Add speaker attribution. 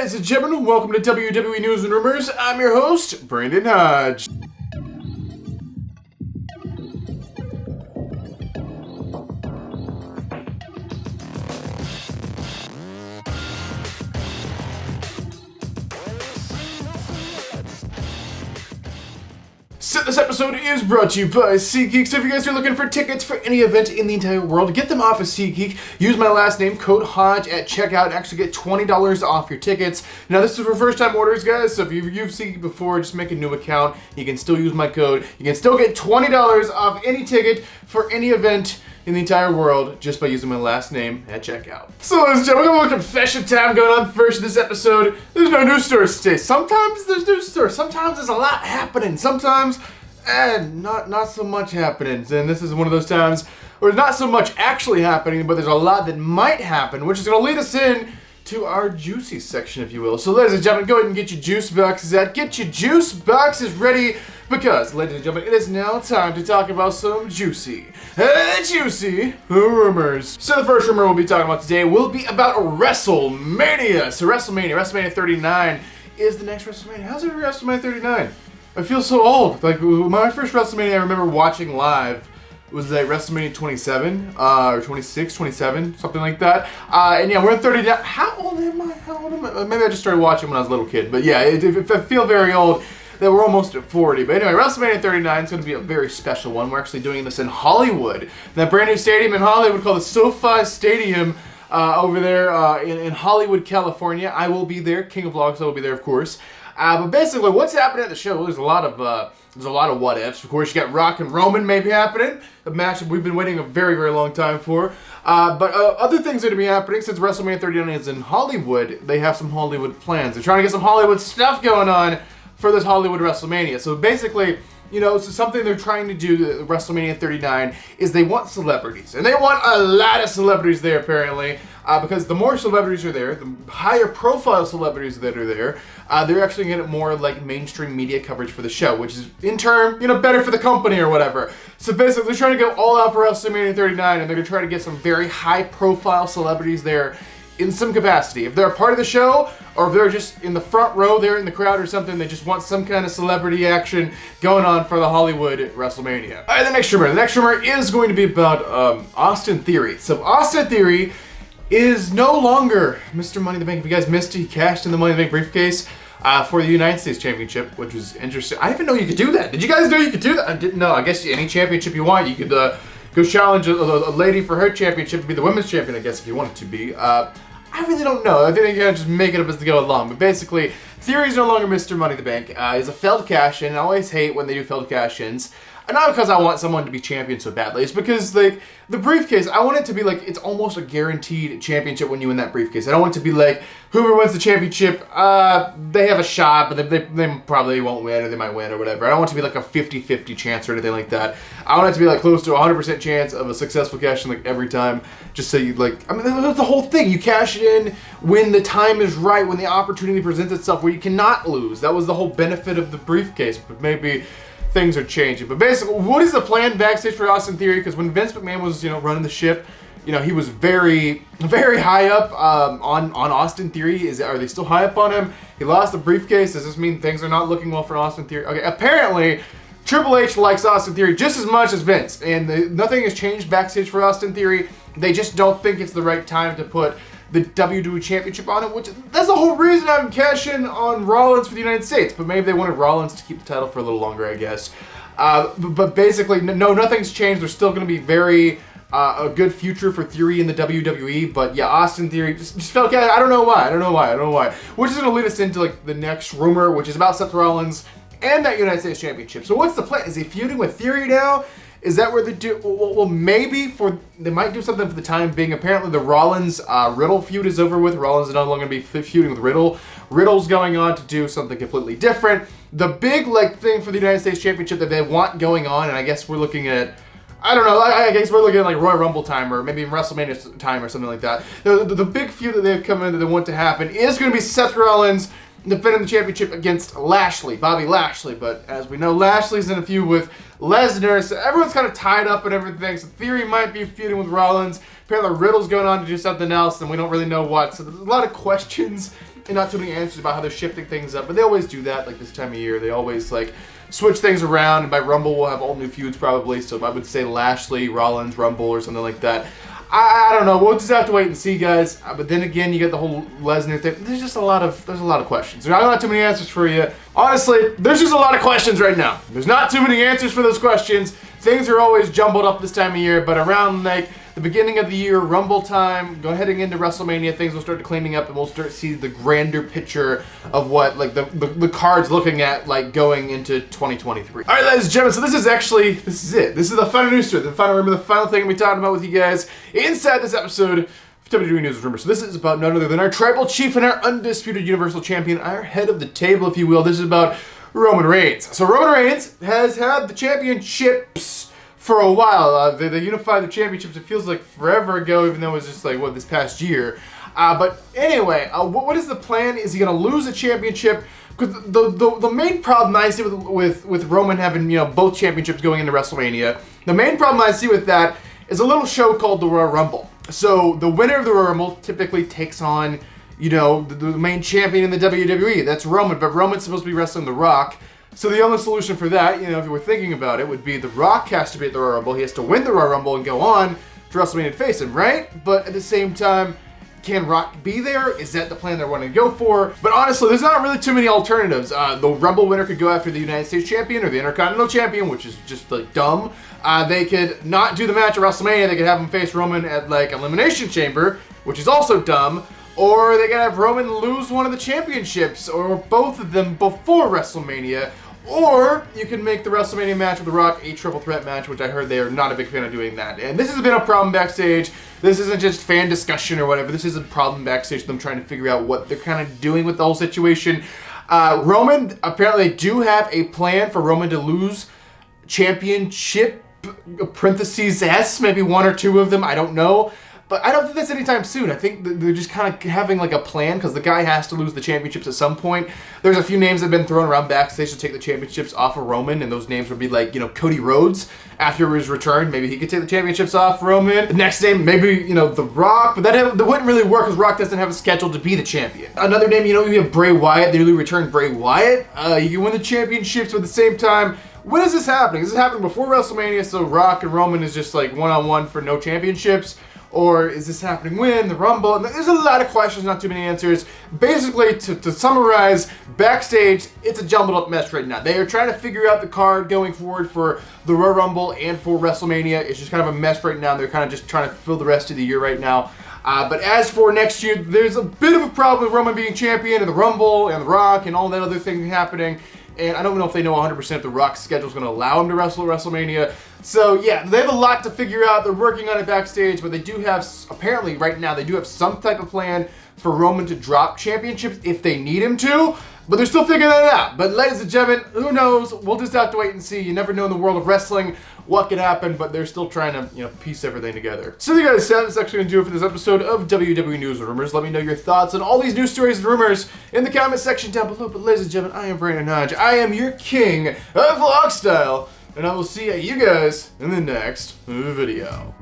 Speaker 1: Ladies and gentlemen, welcome to WWE News and Rumors. I'm your host, Brandon Hodge. So this episode is brought to you by SeatGeek. So if you guys are looking for tickets for any event in the entire world, get them off of SeatGeek. Use my last name, code Hodge, at checkout and actually get $20 off your tickets. Now this is for first time orders, guys, so if you've used SeatGeek before, just make a new account. You can still use my code. You can still get $20 off any ticket for any event in the entire world just by using my last name at checkout. So ladies and gentlemen, we got a little confession time going on first in this episode. There's no news stories today. Sometimes there's news stories. Sometimes there's a lot happening. Sometimes, not so much happening. And this is one of those times where there's not so much actually happening, but there's a lot that might happen, which is going to lead us in to our juicy section, if you will. So ladies and gentlemen, go ahead and get your juice boxes out. Get your juice boxes ready because, ladies and gentlemen, it is now time to talk about some juicy rumors. So the first rumor we'll be talking about today will be about WrestleMania. So WrestleMania 39 is the next WrestleMania. How's it WrestleMania 39? I feel so old. Like my first WrestleMania I remember watching live was like WrestleMania 27 or 26, 27, something like that. And yeah, we're in 39. How old am I? Maybe I just started watching when I was a little kid. But yeah, if I feel very old, that we're almost at 40. But anyway, WrestleMania 39 is going to be a very special one. We're actually doing this in Hollywood. That brand new stadium in Hollywood called the SoFi Stadium over there in Hollywood, California. I will be there. King of Vlogs, I will be there, of course. But basically, what's happening at the show? There's a lot of what ifs. Of course, you got Rock and Roman maybe happening, a match that we've been waiting a very, very long time for. But other things that are going to be happening since WrestleMania 39 is in Hollywood. They have some Hollywood plans. They're trying to get some Hollywood stuff going on for this Hollywood WrestleMania. So basically, you know, so something they're trying to do at WrestleMania 39 is they want celebrities. And they want a lot of celebrities there, apparently. Because the more celebrities are there, the higher profile celebrities that are there, they're actually going to get more like mainstream media coverage for the show, which is in turn, you know, better for the company or whatever. So basically, they're trying to go all out for WrestleMania 39, and they're going to try to get some very high profile celebrities there in some capacity. If they're a part of the show, or if they're just in the front row there in the crowd or something, they just want some kind of celebrity action going on for the Hollywood WrestleMania. All right, the next rumor is going to be about Austin Theory. So Austin Theory is no longer Mr. Money in the Bank. If you guys missed it, he cashed in the Money in the Bank briefcase for the United States Championship, which was interesting. I didn't even know you could do that. Did you guys know you could do that? I didn't know. I guess any championship you want, you could go challenge a lady for her championship to be the women's champion, I guess, if you wanted to be. I really don't know. I think they kind of just make it up as they go along. But basically, Theory's no longer Mr. Money in the Bank. He's a failed cash-in. I always hate when they do failed cash-ins. And not because I want someone to be champion so badly. It's because, like, the briefcase, I want it to be, like, it's almost a guaranteed championship when you win that briefcase. I don't want it to be, like, whoever wins the championship, they have a shot, but they probably won't win, or they might win, or whatever. I don't want it to be, like, a 50-50 chance or anything like that. I want it to be, like, close to a 100% chance of a successful cash-in, like, every time. Just so you, like, I mean, that's the whole thing. You cash it in when the time is right, when the opportunity presents itself, where you cannot lose. That was the whole benefit of the briefcase, but maybe things are changing. But basically, what is the plan backstage for Austin Theory? Because when Vince McMahon was, you know, running the ship, you know, he was very, very high up on Austin Theory. Are they still high up on him? He lost the briefcase. Does this mean things are not looking well for Austin Theory? Okay, apparently, Triple H likes Austin Theory just as much as Vince, and nothing has changed backstage for Austin Theory. They just don't think it's the right time to put the WWE Championship on it, which that's the whole reason I'm cashing on Rollins for the United States. But maybe they wanted Rollins to keep the title for a little longer, I guess. But basically, no, nothing's changed. There's still going to be a good future for Theory in the WWE. But yeah, Austin Theory just felt I don't know why. Which is going to lead us into like the next rumor, which is about Seth Rollins and that United States Championship. So what's the plan? Is he feuding with Theory now? Is that where they do? Well, maybe they might do something for the time being. Apparently, the Rollins Riddle feud is over with. Rollins is no longer going to be feuding with Riddle. Riddle's going on to do something completely different. The big thing for the United States Championship that they want going on, and I guess we're looking at, I don't know, I guess we're looking at like Royal Rumble time or maybe WrestleMania time or something like that. The big feud that they've come in that they want to happen is going to be Seth Rollins defending the championship against Bobby Lashley. But as we know, Lashley's in a feud with Lesnar, so everyone's kind of tied up and everything. So Theory might be feuding with Rollins. Apparently Riddle's going on to do something else, and we don't really know what. So there's a lot of questions and not too many answers about how they're shifting things up, but they always do that, like this time of year. They always like switch things around, and by Rumble we'll have all new feuds probably, so I would say Lashley, Rollins, Rumble, or something like that. I don't know. We'll just have to wait and see, guys. But then again, you get the whole Lesnar thing. There's just a lot of questions. There's not too many answers for you. Honestly, there's just a lot of questions right now. There's not too many answers for those questions. Things are always jumbled up this time of year, but around like the beginning of the year, Rumble time, heading into WrestleMania, things will start to cleaning up, and we'll start to see the grander picture of what like the cards looking at like going into 2023. All right, ladies and gentlemen, so this is it. This is the final news story, the final thing we'll be talking about with you guys inside this episode of WWE News Rumors. So this is about none other than our tribal chief and our undisputed Universal Champion, our head of the table, if you will. This is about Roman Reigns. So Roman Reigns has had the championships for a while. They unified the championships, it feels like forever ago, even though it was just like, what, this past year. But anyway, what is the plan? Is he going to lose a championship? Because the main problem I see with Roman having, both championships going into WrestleMania, the main problem I see with that is a little show called the Royal Rumble. So the winner of the Royal Rumble typically takes on, the main champion in the WWE. That's Roman, but Roman's supposed to be wrestling The Rock. So the only solution for that, if you were thinking about it, would be The Rock has to be at the Royal Rumble. He has to win the Royal Rumble and go on to WrestleMania and face him, right? But at the same time, can Rock be there? Is that the plan they're wanting to go for? But honestly, there's not really too many alternatives. The Rumble winner could go after the United States Champion or the Intercontinental Champion, which is just like dumb. They could not do the match at WrestleMania. They could have him face Roman at like Elimination Chamber, which is also dumb. Or they could have Roman lose one of the championships, or both of them before WrestleMania. Or you can make the WrestleMania match with The Rock a triple threat match, which I heard they are not a big fan of doing that. And this has been a problem backstage. This isn't just fan discussion or whatever. This is a problem backstage, them trying to figure out what they're kind of doing with the whole situation. Roman, apparently they do have a plan for Roman to lose championship, parentheses S, maybe one or two of them, I don't know. But I don't think that's anytime soon. I think they're just kind of having like a plan, because the guy has to lose the championships at some point. There's a few names that have been thrown around backstage to take the championships off of Roman, and those names would be like, Cody Rhodes after his return. Maybe he could take the championships off Roman. The next name, maybe, The Rock, but that wouldn't really work because Rock doesn't have a schedule to be the champion. Another name, you have Bray Wyatt, the newly returned Bray Wyatt. You can win the championships, but at the same time, when is this happening? Is this happening before WrestleMania, so Rock and Roman is just like one-on-one for no championships? Or is this happening when? The Rumble? And there's a lot of questions, not too many answers. Basically, to summarize, backstage, it's a jumbled up mess right now. They are trying to figure out the card going forward for the Royal Rumble and for WrestleMania. It's just kind of a mess right now. They're kind of just trying to fill the rest of the year right now. But as for next year, there's a bit of a problem with Roman being champion and the Rumble and the Rock and all that other thing happening. And I don't know if they know 100% if the Rock's schedule is going to allow him to wrestle at WrestleMania. So yeah, they have a lot to figure out. They're working on it backstage, but they do have, apparently right now, they do have some type of plan for Roman to drop championships if they need him to. But they're still figuring that out. But ladies and gentlemen, who knows? We'll just have to wait and see. You never know in the world of wrestling what could happen, but they're still trying to, piece everything together. So there you guys have. That's actually going to do it for this episode of WWE News and Rumors. Let me know your thoughts on all these news stories and rumors in the comment section down below. But ladies and gentlemen, I am Brandon Hodge. I am your king of vlog style, and I will see you guys in the next video.